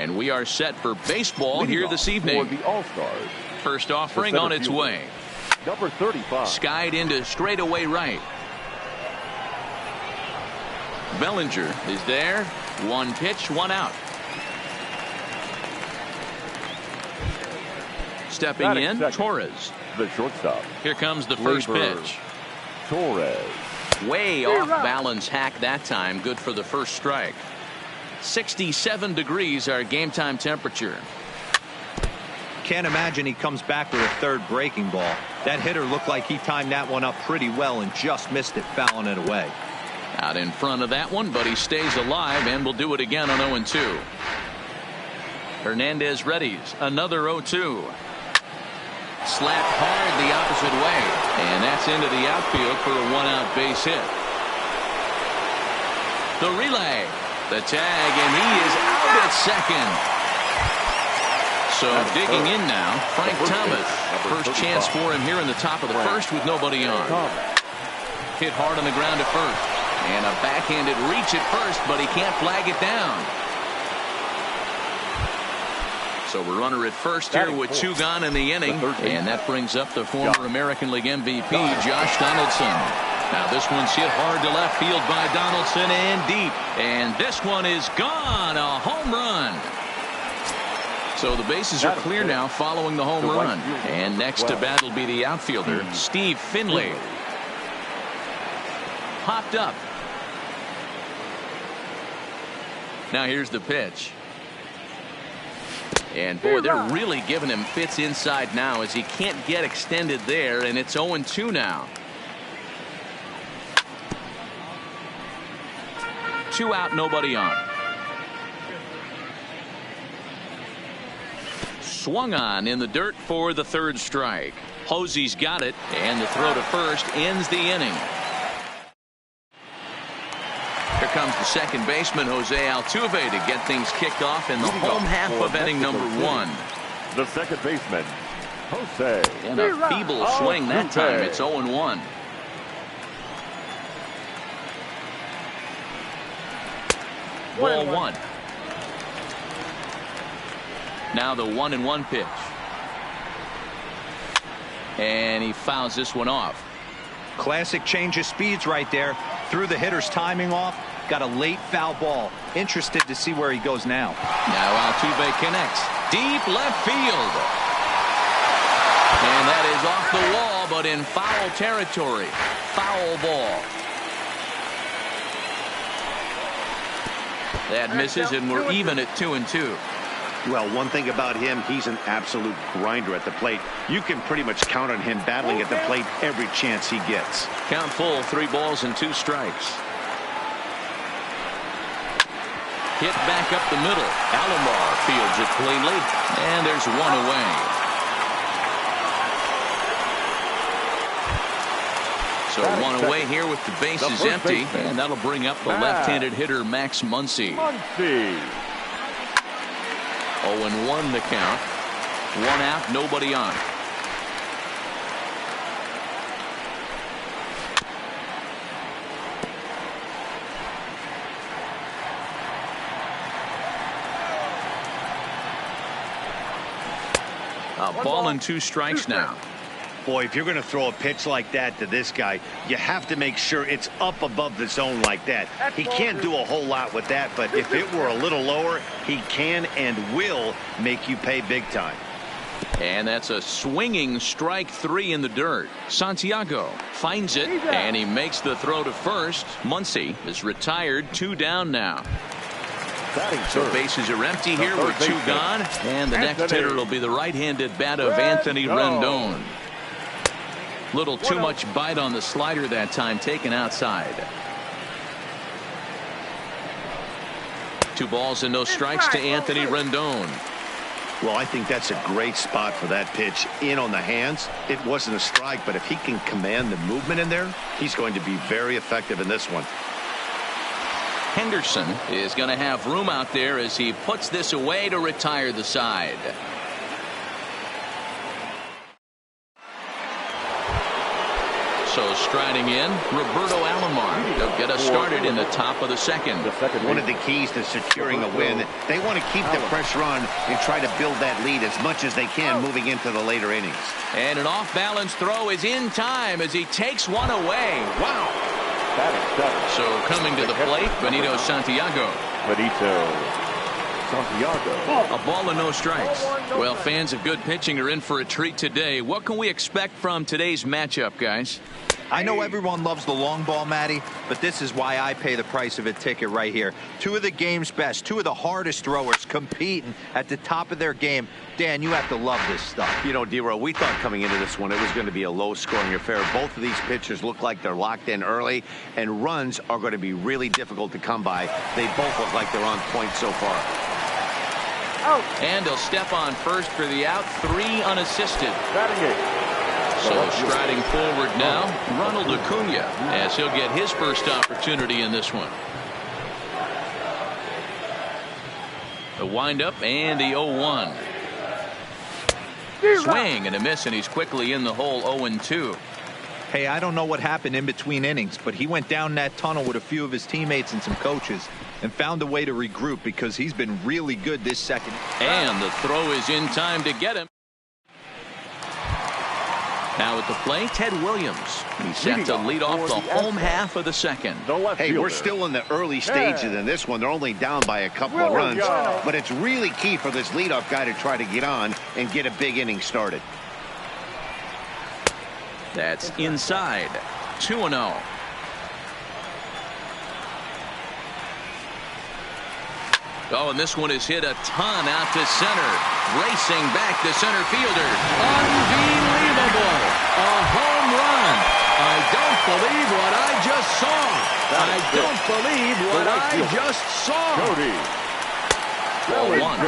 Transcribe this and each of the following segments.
And we are set for baseball here this evening. For the All-Stars. First offering on its way. Number 35. Skied into straightaway right. Bellinger is there. One pitch, one out. Stepping in, Torres. The shortstop. Here comes the first pitch. Torres. Way off balance hack that time. Good for the first strike. 67 degrees our game time temperature. Can't imagine he comes back with a third breaking ball. That hitter looked like he timed that one up pretty well and just missed it, fouling it away. Out in front of that one, but he stays alive and will do it again on 0-2. Hernandez readies. Another 0-2. Slapped hard the opposite way, and that's into the outfield for a one-out base hit. The relay, the tag, and he is out at second. So digging in now, Frank Thomas. First chance for him here in the top of the first with nobody on. Hit hard on the ground at first, and a backhanded reach at first, but he can't flag it down. So we're runner at first here with 2 gone in the inning, and that brings up the former American League MVP, Josh Donaldson. Now this one's hit hard to left field by Donaldson and deep, and this one is gone. A home run. So the bases are clear now following the home run, and next to bat will be the outfielder, Steve Finley. Popped up. Now here's the pitch. And boy, they're really giving him fits inside now as he can't get extended there, and it's 0-2 now. 2 out, nobody on. Swung on in the dirt for the third strike. Hosey's got it, and the throw to first ends the inning. Here comes the second baseman, Jose Altuve, to get things kicked off in the home half of inning number 1. The second baseman, Jose. And a feeble swing that time. It's 0-1. Ball 1. Now the 1-1 pitch. And he fouls this one off. Classic change of speeds right there. Threw the hitter's timing off. Got a late foul ball. Interested to see where he goes now. Now Altuve connects. Deep left field. And that is off the wall, but in foul territory. Foul ball. That misses, and we're even at 2-2. Well, one thing about him, he's an absolute grinder at the plate. You can pretty much count on him battling at the plate every chance he gets. Count full, 3 balls and 2 strikes. Hit back up the middle. Alomar fields it cleanly, and there's 1 away. So 1 away here with the bases empty, and that'll bring up the left-handed hitter Max Muncy. 0-1 the count. 1 out, nobody on. A ball and 2 strikes now. Boy, if you're going to throw a pitch like that to this guy, you have to make sure it's up above the zone like that. He can't do a whole lot with that, but if it were a little lower, he can and will make you pay big time. And that's a swinging strike 3 in the dirt. Santiago finds it, and he makes the throw to first. Muncy is retired, 2 down now. So bases are empty here with 2 gone, and the next hitter will be the right-handed bat of Anthony Rendon. Little too much bite on the slider that time, taken outside. 2 balls and no strikes to Anthony Rendon. Well, I think that's a great spot for that pitch. In on the hands. It wasn't a strike, but if he can command the movement in there, he's going to be very effective in this one. Henderson is going to have room out there as he puts this away to retire the side. So striding in, Roberto Alomar. They'll get us started in the top of the second. One of the keys to securing a win, they want to keep the pressure on and try to build that lead as much as they can moving into the later innings. And an off-balance throw is in time as he takes one away. Wow. So coming to the plate, Benito Santiago. A ball and no strikes. Well, fans of good pitching are in for a treat today. What can we expect from today's matchup, guys? I know everyone loves the long ball, Matty, but this is why I pay the price of a ticket right here. Two of the game's best, two of the hardest throwers competing at the top of their game. Dan, you have to love this stuff. You know, D-Row, we thought coming into this one it was going to be a low-scoring affair. Both of these pitchers look like they're locked in early, and runs are going to be really difficult to come by. They both look like they're on point so far. And he'll step on first for the out, 3 unassisted. So striding forward now, Ronald Acuna, as he'll get his first opportunity in this one. The windup and the 0-1. Swing and a miss, and he's quickly in the hole. 0-2. Hey, I don't know what happened in between innings, but he went down that tunnel with a few of his teammates and some coaches and found a way to regroup because he's been really good this second. And the throw is in time to get him. Now at the plate, Ted Williams. He's set to lead off the home half of the second. Hey, we're still in the early stages in this one. They're only down by a couple of runs, but it's really key for this leadoff guy to try to get on and get a big inning started. That's inside. 2-0. Oh, and this one is hit a ton out to center. Racing back the center fielder. Unbelievable. A home run. I don't believe what I just saw. I don't believe what I just saw. Ball one.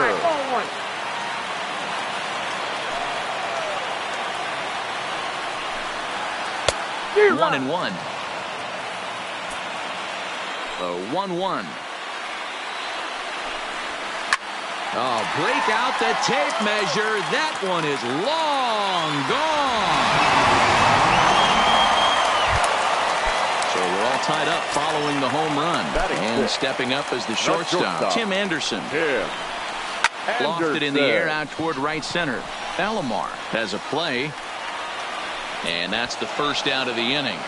1-1. The 1-1. Oh, break out the tape measure. That one is long gone. So we're all tied up following the home run. And stepping up as the shortstop, Tim Anderson. Lofted in the air out toward right center. Alomar has a play. And that's the first out of the inning.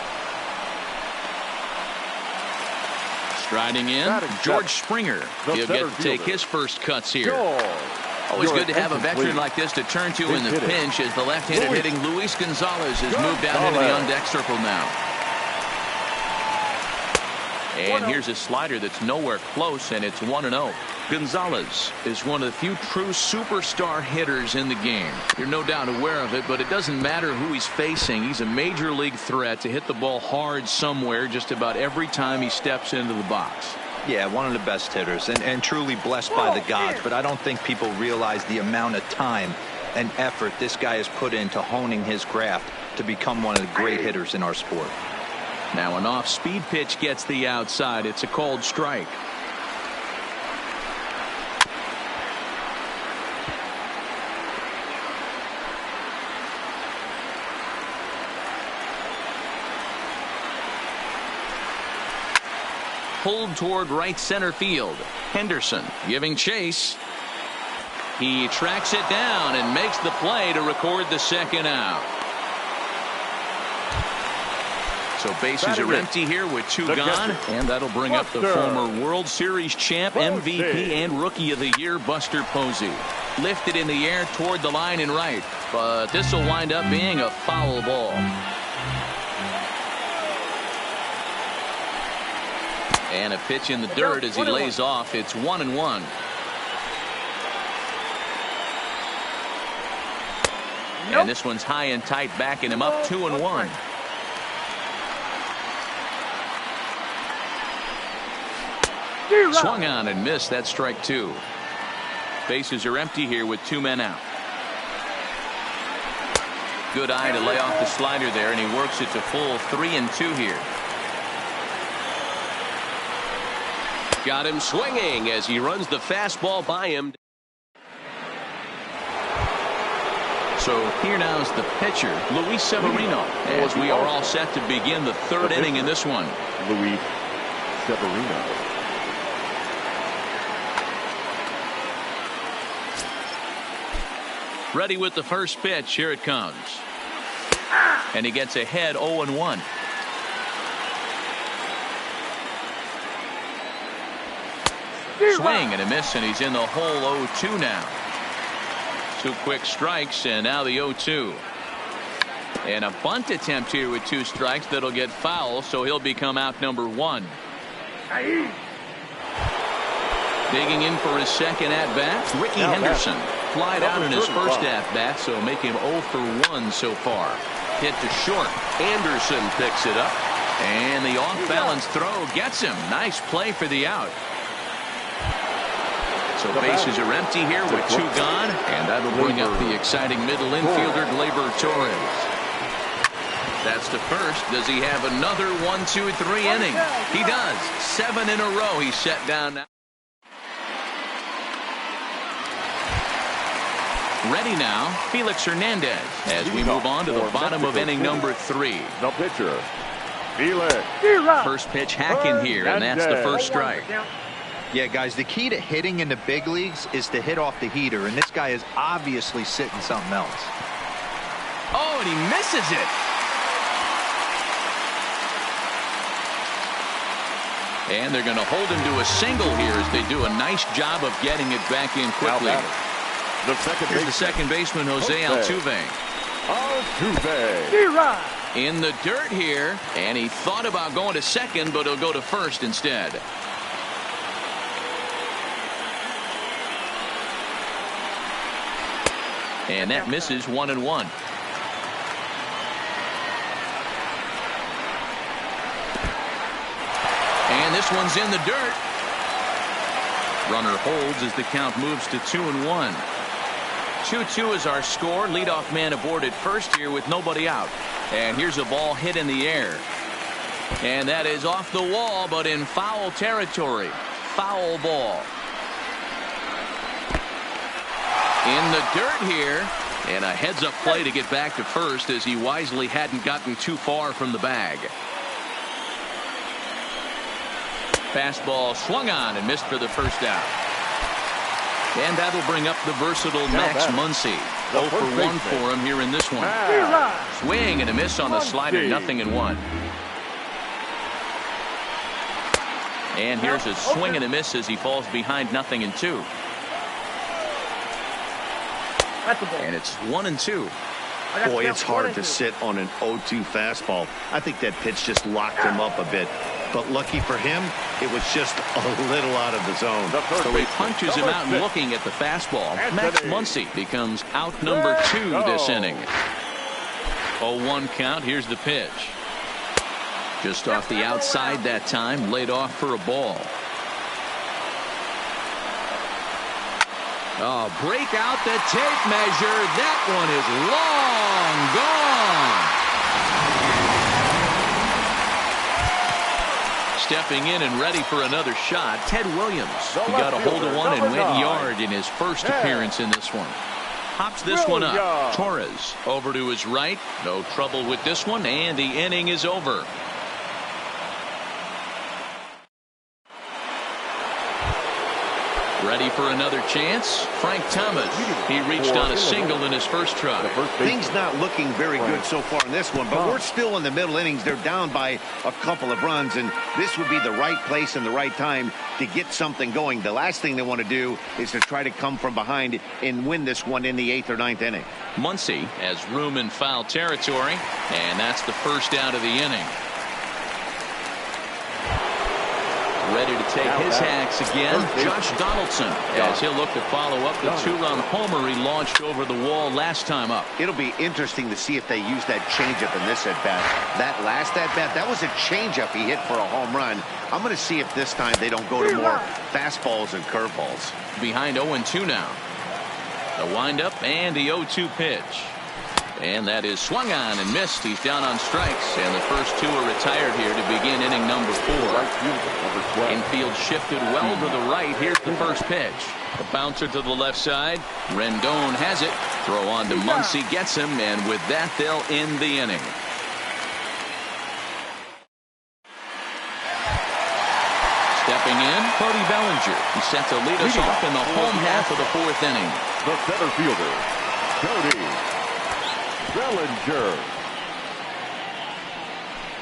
Striding in, George Springer. He'll get to take his first cuts here. Always good to have a veteran like this to turn to in the pinch as the left-handed hitting Luis Gonzalez has moved down into the on-deck circle now. And here's a slider that's nowhere close, and it's 1-0. Gonzalez is one of the few true superstar hitters in the game. You're no doubt aware of it, but it doesn't matter who he's facing. He's a major league threat to hit the ball hard somewhere just about every time he steps into the box. Yeah, one of the best hitters and truly blessed by the gods, but I don't think people realize the amount of time and effort this guy has put into honing his craft to become one of the great hitters in our sport. Now an off-speed pitch gets the outside. It's a called strike. Pulled toward right center field. Henderson giving chase. He tracks it down and makes the play to record the second out. So bases are empty here with 2 gone, and that'll bring up the former World Series champ, MVP, and Rookie of the Year, Buster Posey. Lifted in the air toward the line and right, but this will wind up being a foul ball. And a pitch in the dirt as he lays off. It's 1-1. And this one's high and tight, backing him up 2-1. Swung on and missed. That's strike 2. Bases are empty here with 2 men out. Good eye to lay off the slider there, and he works it to full 3-2 here. Got him swinging as he runs the fastball by him. So here now is the pitcher, Luis Severino, as we are all set to begin the third inning in this one. Luis Severino. Ready with the first pitch. Here it comes. And he gets ahead 0-1. Swing and a miss, and he's in the hole 0-2 now. 2 quick strikes, and now the 0-2. And a bunt attempt here with 2 strikes that'll get foul, so he'll become out number 1. Digging in for his second at-bat, Ricky Henderson. Flied out in his first at-bat, so make him 0 for 1 so far. Hit to short. Anderson picks it up. And the off-balance throw gets him. Nice play for the out. So bases are empty here with 2 gone, and that'll bring up the exciting middle infielder, Gleyber Torres. That's the first. Does he have another 1, 2, 3 inning? He does. 7 in a row. He's set down now. Ready now, Felix Hernandez, as we move on to the bottom of inning number 3. The pitcher, Felix. First pitch hacking here, and that's the first strike. Yeah, guys, the key to hitting in the big leagues is to hit off the heater, and this guy is obviously sitting something else. Oh, and he misses it. And they're going to hold him to a single here as they do a nice job of getting it back in quickly. Here's the second baseman, Jose Altuve. In the dirt here, and he thought about going to second, but he'll go to first instead. And that misses 1-1. And this one's in the dirt. Runner holds as the count moves to 2-1. 2-2 is our score. Leadoff man aboard at first here with nobody out. And here's a ball hit in the air. And that is off the wall, but in foul territory. Foul ball. In the dirt here. And a heads-up play to get back to first as he wisely hadn't gotten too far from the bag. Fastball swung on and missed for the first out. And that'll bring up the versatile Max Muncy. 0 for 1 for him here in this one. Swing and a miss on the slider, 0-1. And here's a swing and a miss as he falls behind 0-2. And it's 1-2. Boy, it's hard to sit on an 0-2 fastball. I think that pitch just locked him up a bit. But lucky for him, it was just a little out of the zone. So he punches him out and looking at the fastball. Max Muncy becomes out number 2 this inning. 0-1 count. Here's the pitch. Just off the outside that time. Laid off for a ball. Oh, break out the tape measure. That one is long gone. Stepping in and ready for another shot, Ted Williams. He got a hold of one and went yard in his first appearance in this one. Hops this one up. Torres over to his right. No trouble with this one, and the inning is over. Ready for another chance? Frank Thomas. He reached on a single in his first try. Things not looking very good so far in this one, but we're still in the middle innings. They're down by a couple of runs, and this would be the right place and the right time to get something going. The last thing they want to do is to try to come from behind and win this one in the 8th or 9th inning. Muncy has room in foul territory, and that's the first out of the inning. Ready to take his hacks again, Josh Donaldson, as he'll look to follow up the 2-run homer he launched over the wall last time up. It'll be interesting to see if they use that changeup in this at-bat. That last at-bat, that was a changeup he hit for a home run. I'm going to see if this time they don't go to more fastballs and curveballs. Behind 0-2 now. The windup and the 0-2 pitch. And that is swung on and missed. He's down on strikes, and the first two are retired here to begin inning number 4. Infield shifted well to the right. Here's the first pitch. A bouncer to the left side. Rendon has it. Throw on to Muncy, gets him, and with that, they'll end the inning. Stepping in, Cody Bellinger. He set to lead us off in the home half of the 4th inning. The center fielder, Cody Bellinger.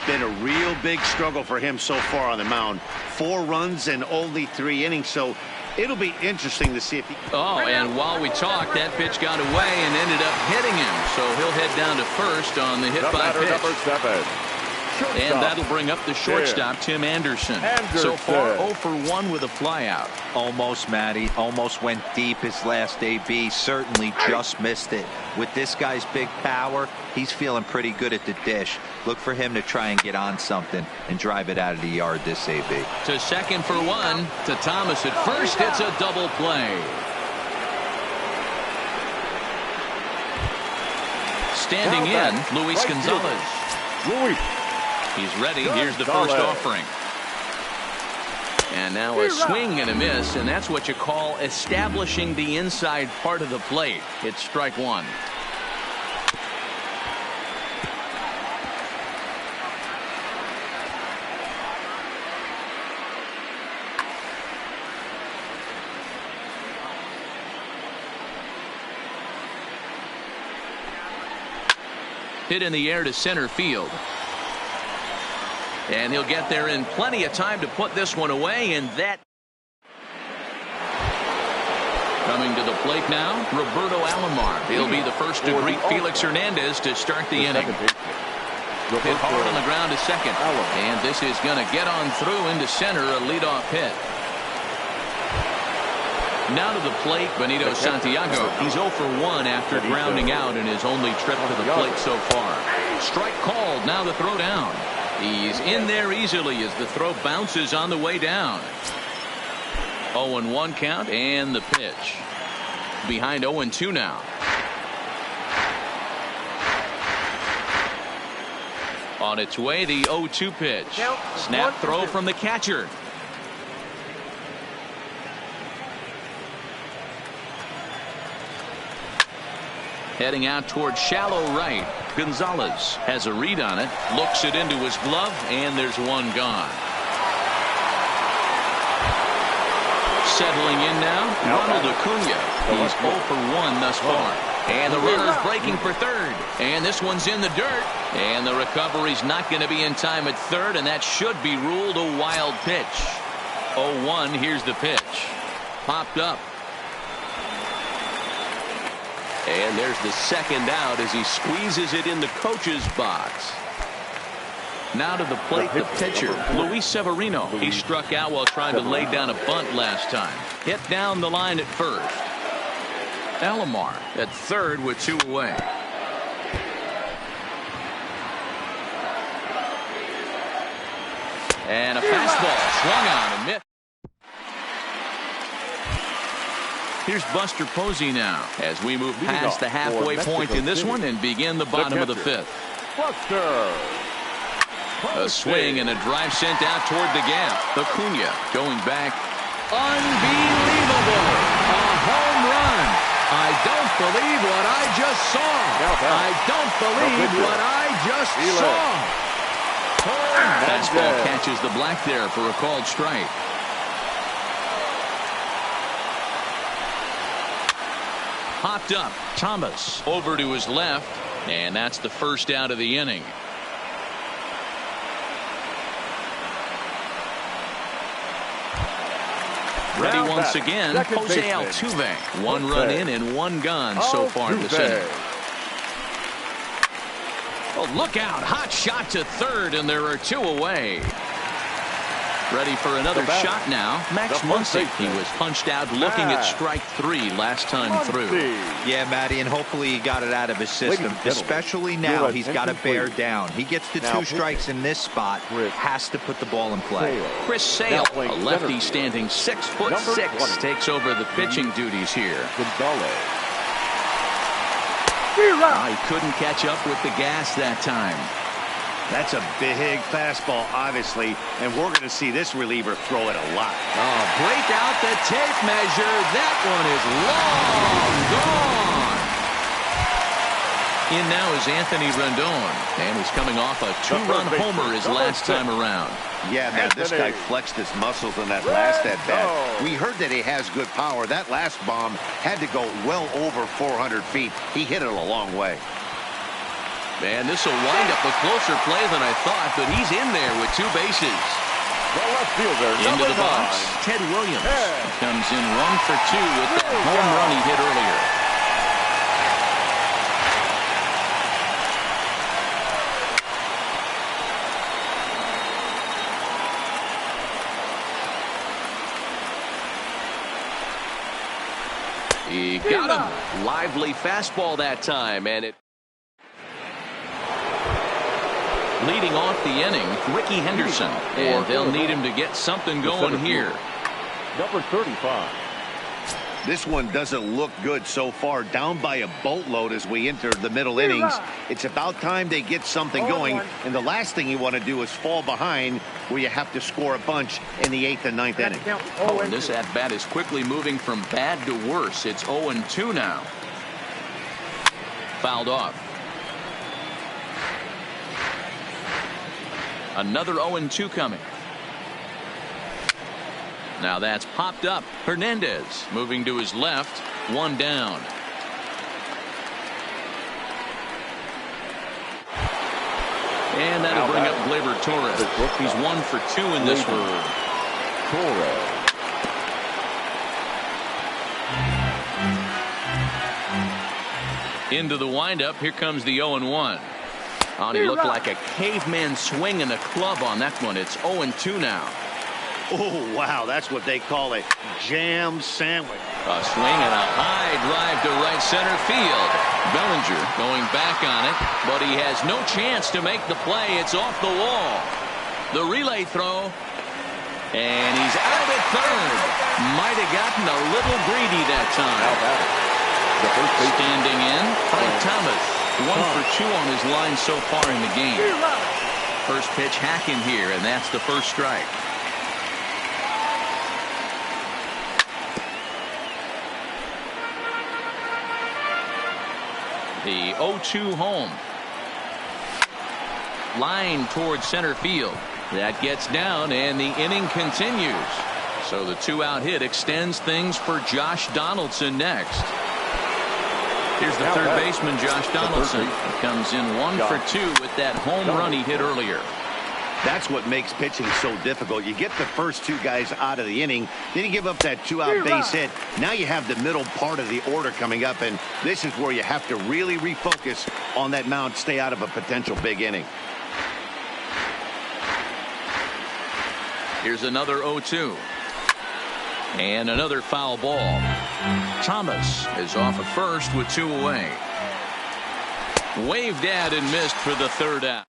Been a real big struggle for him so far on the mound. 4 runs and only 3 innings, so it'll be interesting to see if he... Oh, and while we talk, that pitch got away and ended up hitting him, so he'll head down to first on the hit by pitch. Number 7. And that'll bring up the shortstop, Tim Anderson. So far, 0 for 1 with a flyout. Almost, Matty. Almost went deep his last AB. Certainly just missed it. With this guy's big power, he's feeling pretty good at the dish. Look for him to try and get on something and drive it out of the yard this AB. To second for 1. To Thomas at first. It's a double play. Standing in, Luis Gonzalez. Luis. He's ready. Here's the first offering. And now a swing and a miss, and that's what you call establishing the inside part of the plate. It's strike 1. Hit in the air to center field. And he'll get there in plenty of time to put this one away, and that... Coming to the plate now, Roberto Alomar. He'll be the first to greet Felix Hernandez to start the inning. Hit hard on the ground to second. And this is going to get on through into center, a leadoff hit. Now to the plate, Benito Santiago. He's 0 for 1 after grounding out in his only trip to the plate so far. Strike called, now the throw down. He's in there easily as the throw bounces on the way down. 0-1 count and the pitch. Behind 0-2 now. On its way, the 0-2 pitch. Snap throw from the catcher. Heading out towards shallow right. Gonzalez has a read on it, looks it into his glove, and there's one gone. Settling in now, Ronald Acuna. He's 0 for 1 thus far. And the runner's breaking for third. And this one's in the dirt. And the recovery's not going to be in time at third, and that should be ruled a wild pitch. 0-1, here's the pitch. Popped up. And there's the second out as he squeezes it in the coach's box. Now to the plate, the pitcher, Luis Severino. He struck out while trying to lay down a bunt last time. Hit down the line at first. Alomar at third with 2 away. And a fastball swung on and missed. Here's Buster Posey now as we move past the halfway point in this one and begin the bottom of the 5th. Buster. A swing and a drive sent out toward the gap. Acuna going back. Unbelievable. A home run. I don't believe what I just saw. I don't believe what I just saw. Fastball catches the black there for a called strike. Popped up. Thomas over to his left, and that's the first out of the inning. Ready once again, Jose Altuve. 1 run in and 1 gone so far this inning. Oh, look out. Hot shot to third, and there are 2 away. Ready for another shot now. Max Muncy. He was punched out looking at strike 3 last time through. Yeah, Matty, and hopefully he got it out of his system. Especially now, he's got to bear down. He gets the 2 strikes in this spot. Has to put the ball in play. Chris Sale, a lefty standing 6'6", takes over the pitching duties here. He couldn't catch up with the gas that time. That's a big fastball, obviously, and we're going to see this reliever throw it a lot. Oh, break out the tape measure. That one is long gone. In now is Anthony Rendon, and he's coming off a two-run homer his last time around. Yeah, man, this guy flexed his muscles in that last at-bat. We heard that he has good power. That last bomb had to go well over 400 feet. He hit it a long way. Man, this will wind up a closer play than I thought, but he's in there with two bases. The left fielder, Into the box, Ted Williams. He comes in 1 for 2 with that home run he hit earlier. He got him. Lively fastball that time, and it. Leading off the inning, Ricky Henderson, and they'll need him to get something going here. Number 35. This one doesn't look good so far. Down by a boatload as we enter the middle innings. It's about time they get something going, and the last thing you want to do is fall behind where you have to score a bunch in the 8th and 9th inning. Oh, and this at-bat is quickly moving from bad to worse. It's 0-2 now. Fouled off. Another 0-2 coming. Now that's popped up. Hernandez moving to his left. One down. And that'll bring up Gleyber Torres. He's 1 for 2 in this one. Into the windup. Here comes the 0-1. Oh, he looked like a caveman swinging a club on that one. It's 0-2 now. Oh, wow, that's what they call a jam sandwich. A swing and a high drive to right center field. Bellinger going back on it, but he has no chance to make the play. It's off the wall. The relay throw, and he's out at third. Might have gotten a little greedy that time. Standing in, Frank Thomas. 1 for 2 on his line so far in the game. First pitch hacking here, and that's the first strike. The 0-2 home. Line towards center field. That gets down, and the inning continues. So the 2-out hit extends things for Josh Donaldson next. Here's the third baseman, Josh Donaldson. He comes in 1 for 2 with that home run he hit earlier. That's what makes pitching so difficult. You get the first 2 guys out of the inning, then you give up that 2-out base hit. Now you have the middle part of the order coming up, and this is where you have to really refocus on that mound, stay out of a potential big inning. Here's another 0-2. And another foul ball. Thomas is off at first with 2 away. Waved at and missed for the third out.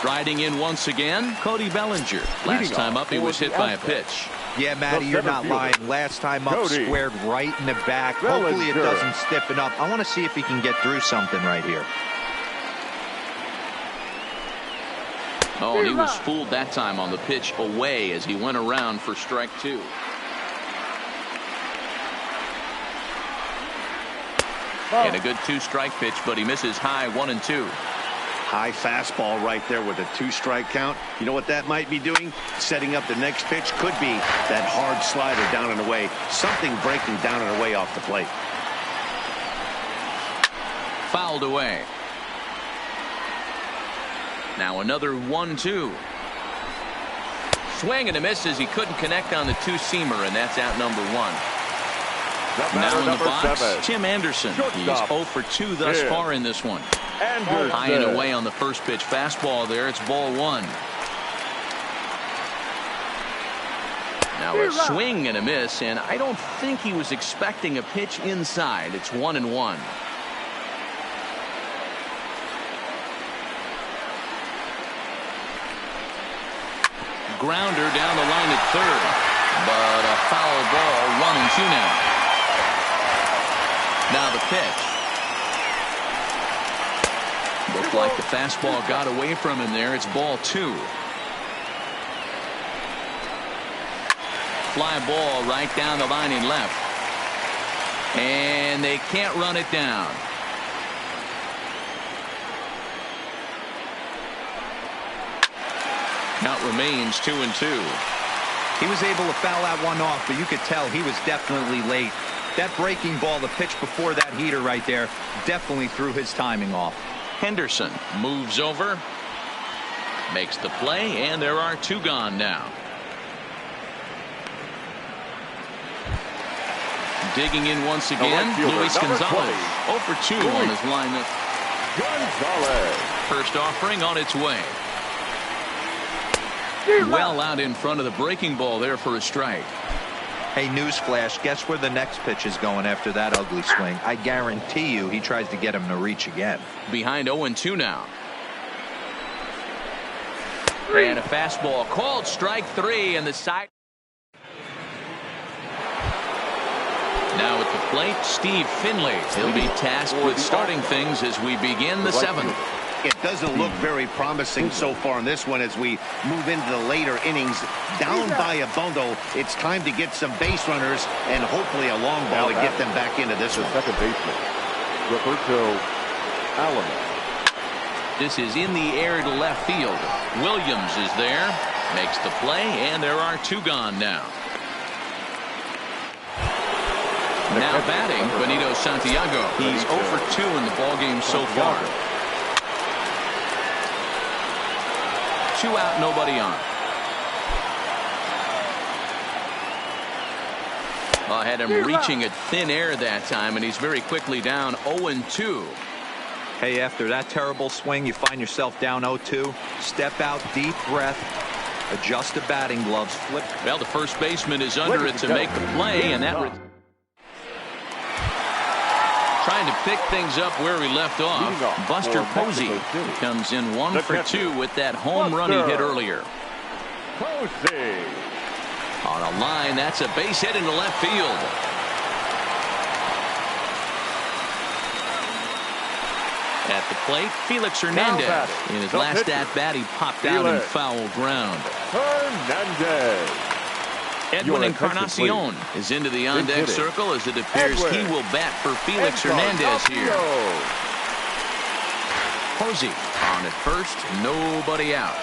Striding in once again, Cody Bellinger. Last time up, he was hit by a pitch. Yeah, Matty, you're not lying. Last time up, squared right in the back. Hopefully it doesn't stiffen up. I want to see if he can get through something right here. Oh, and he was fooled that time on the pitch away as he went around for strike 2. And a good 2-strike pitch, but he misses high 1-2. High fastball right there with a 2-strike count. You know what that might be doing? Setting up the next pitch. Could be that hard slider down and away. Something breaking down and away off the plate. Fouled away. Now another 1-2. Swing and a miss as he couldn't connect on the 2-seamer, and that's out number 1. Now in the box, Tim Anderson. He's 0 for 2 thus far in this one. High and away on the first pitch fastball there. It's ball 1. Now a swing and a miss, and I don't think he was expecting a pitch inside. It's 1-1. Grounder down the line at third, but a foul ball. 1-2 now. Now the pitch. Looked like the fastball got away from him there. It's ball 2. Fly ball right down the line in left. And they can't run it down. Count remains 2-2. He was able to foul that one off, but you could tell he was definitely late. That breaking ball, the pitch before that heater right there, definitely threw his timing off. Henderson moves over, makes the play, and there are 2 gone now. Digging in once again, Luis Gonzalez. 0 for 2 on his lineup. Gonzalez. First offering on its way. Well out in front of the breaking ball there for a strike. Hey, newsflash, guess where the next pitch is going after that ugly swing? I guarantee you he tries to get him to reach again. Behind 0-2 now. And a fastball called strike 3 and the side. Now at the plate, Steve Finley. He'll be tasked with starting things as we begin the 7th. It doesn't look very promising so far in this one as we move into the later innings. Down by a bundle, it's time to get some base runners and hopefully a long ball to get them back into this one. Second baseman, Roberto Allen. This is in the air to left field. Williams is there, makes the play, and there are 2 gone now. Now batting, Benito Santiago. He's 0 for 2 in the ballgame so far. 2 out, nobody on. I had him reaching at thin air that time, and he's very quickly down 0-2. Hey, after that terrible swing, you find yourself down 0-2. Step out, deep breath, adjust the batting gloves, flip. Well, the first baseman is under it to make the play, and that trying to pick things up where he left off. Buster Posey comes in 1 for 2 with that home run he hit earlier. Posey. On a line, that's a base hit into left field. At the plate, Felix Hernandez. In his last at-bat, he popped out in foul ground. Hernandez. Edwin Encarnacion is into the on-deck circle as it appears he will bat for Felix Hernandez here. Posey on at first, nobody out.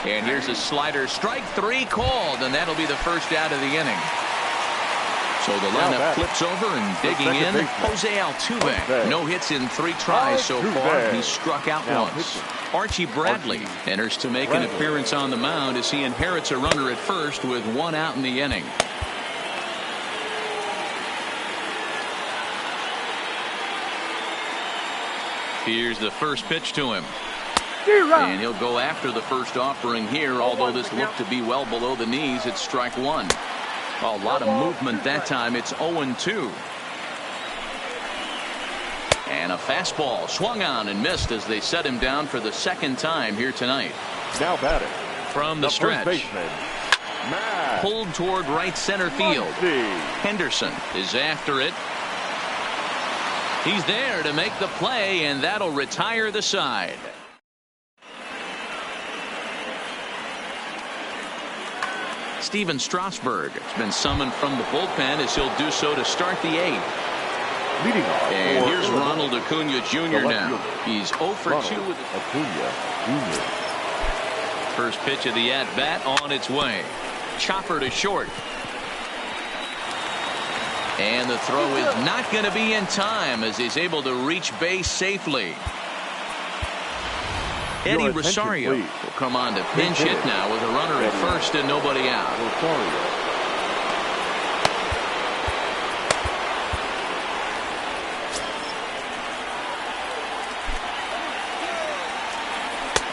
And here's a slider, strike 3 called, and that'll be the first out of the inning. So the lineup flips over and digging in, Jose Altuve. No hits in 3 tries so far. He struck out once. Archie Bradley enters to make an appearance on the mound as he inherits a runner at first with 1 out in the inning. Here's the first pitch to him. And he'll go after the first offering here, although this looked to be well below the knees. It's strike 1. A lot of movement that time. It's 0-2. And a fastball swung on and missed as they set him down for the 2nd time here tonight. Now batting from the stretch. Pulled toward right center field. Henderson is after it. He's there to make the play, and that'll retire the side. Steven Strasburg has been summoned from the bullpen as he'll do so to start the 8th. Leading off. And here's Ronald Acuna Jr. now. He's 0 for 2 with Acuna Jr. First pitch of the at-bat on its way. Chopper to short. And the throw is not going to be in time as he's able to reach base safely. Eddie Rosario will come on to pinch hit now with a runner at first and nobody out.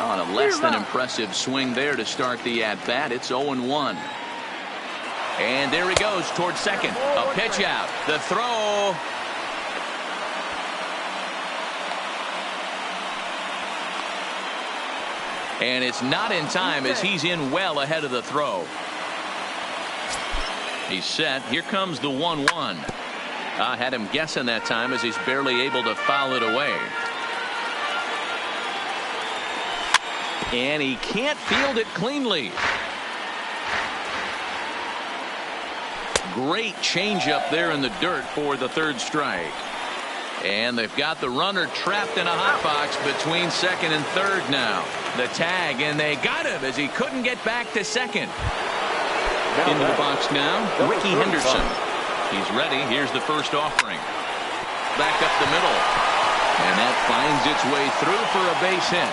On a less than impressive swing there to start the at-bat. It's 0-1. And there he goes towards second. A pitch out. The throw. And it's not in time as he's in well ahead of the throw. He's set. Here comes the 1-1. I had him guessing that time as he's barely able to foul it away. And he can't field it cleanly. Great changeup there in the dirt for the third strike. And they've got the runner trapped in a hot box between second and third now. The tag, and they got him as he couldn't get back to second. Into the box now, Ricky Henderson. He's ready. Here's the first offering. Back up the middle. And that finds its way through for a base hit.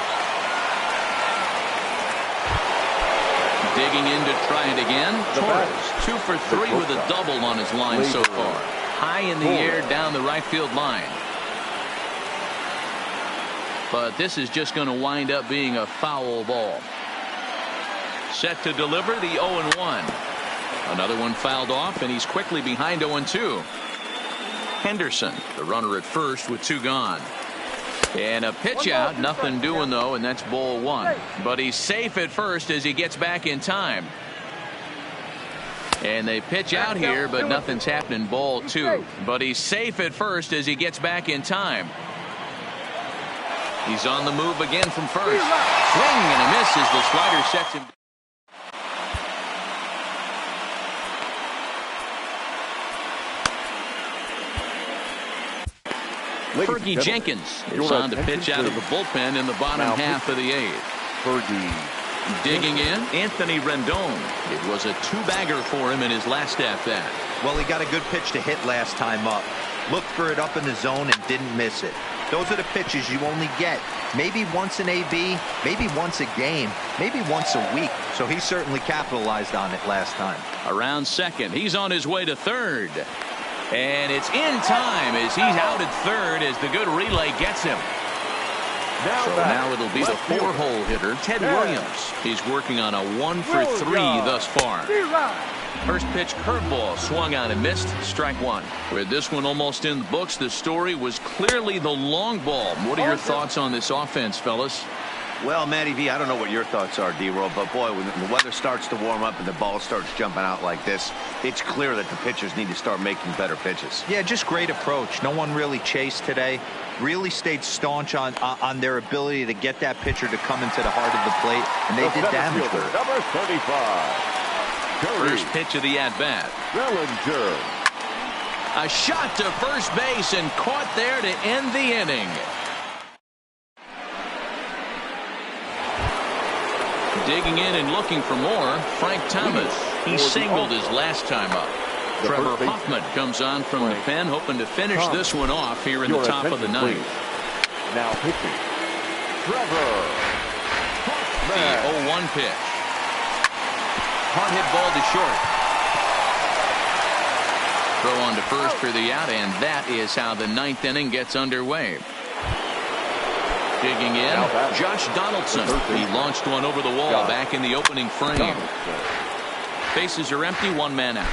Digging in to try it again. Torres, 2 for 3 with a double on his line so far. High in the air down the right field line. But this is just going to wind up being a foul ball. Set to deliver the 0-1. Another one fouled off, and he's quickly behind 0-2. Henderson, the runner at first with 2 gone. And a pitch out, nothing doing though, and that's ball 1. But he's safe at first as he gets back in time. And they pitch out here, but nothing's happening. Ball 2. But he's safe at first as he gets back in time. He's on the move again from first. Swing and a miss as the slider sets him. Fergie Jenkins is on to pitch out of the bullpen in the bottom half of the 8th. Digging in, Anthony Rendon. It was a 2-bagger for him in his last at-bat. Well, he got a good pitch to hit last time up. Looked for it up in the zone and didn't miss it. Those are the pitches you only get maybe once in AB, maybe once a game, maybe once a week. So he certainly capitalized on it last time. Around second, he's on his way to third. And it's in time as he's out at third as the good relay gets him. So now it'll be the 4-hole hitter, Ted Williams. He's working on a 1 for 3 thus far. First pitch curveball swung on and missed. Strike 1. With this one almost in the books, the story was clearly the long ball. What are your thoughts on this offense, fellas? Well, Matty V, I don't know what your thoughts are, D-Roll, but boy, when the weather starts to warm up and the ball starts jumping out like this, it's clear that the pitchers need to start making better pitches. Yeah, just great approach. No one really chased today. Really stayed staunch on their ability to get that pitcher to come into the heart of the plate, and they did damage with it. Number 35. First pitch of the at-bat. Bellinger. A shot to first base and caught there to end the inning. Digging in and looking for more, Frank Thomas. He singled his last time up. Trevor Hoffman comes on from the pen, hoping to finish this one off here in the top of the 9th. Now pitching, Trevor The 0-1 pitch. Hard hit ball to short. Throw on to first for the out, and that is how the 9th inning gets underway. Digging in, Josh Donaldson. He launched one over the wall back in the opening frame. Bases are empty, 1 man out.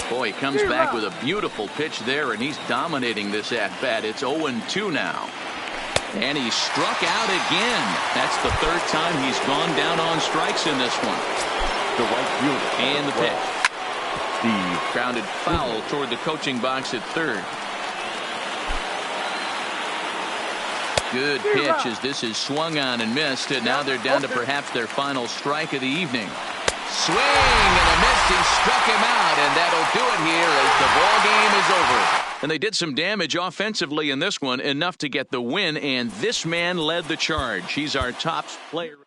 Boy, he comes back with a beautiful pitch there, and he's dominating this at-bat. It's 0-2 now. And he struck out again. That's the 3rd time he's gone down on strikes in this one. the right fielder. And the pitch. The grounded foul toward the coaching box at third. Good pitch as this is swung on and missed, and now they're down to perhaps their final strike of the evening. Swing and a miss. He struck him out, and that'll do it here as the ball game is over. And they did some damage offensively in this one, enough to get the win, and this man led the charge. He's our top player.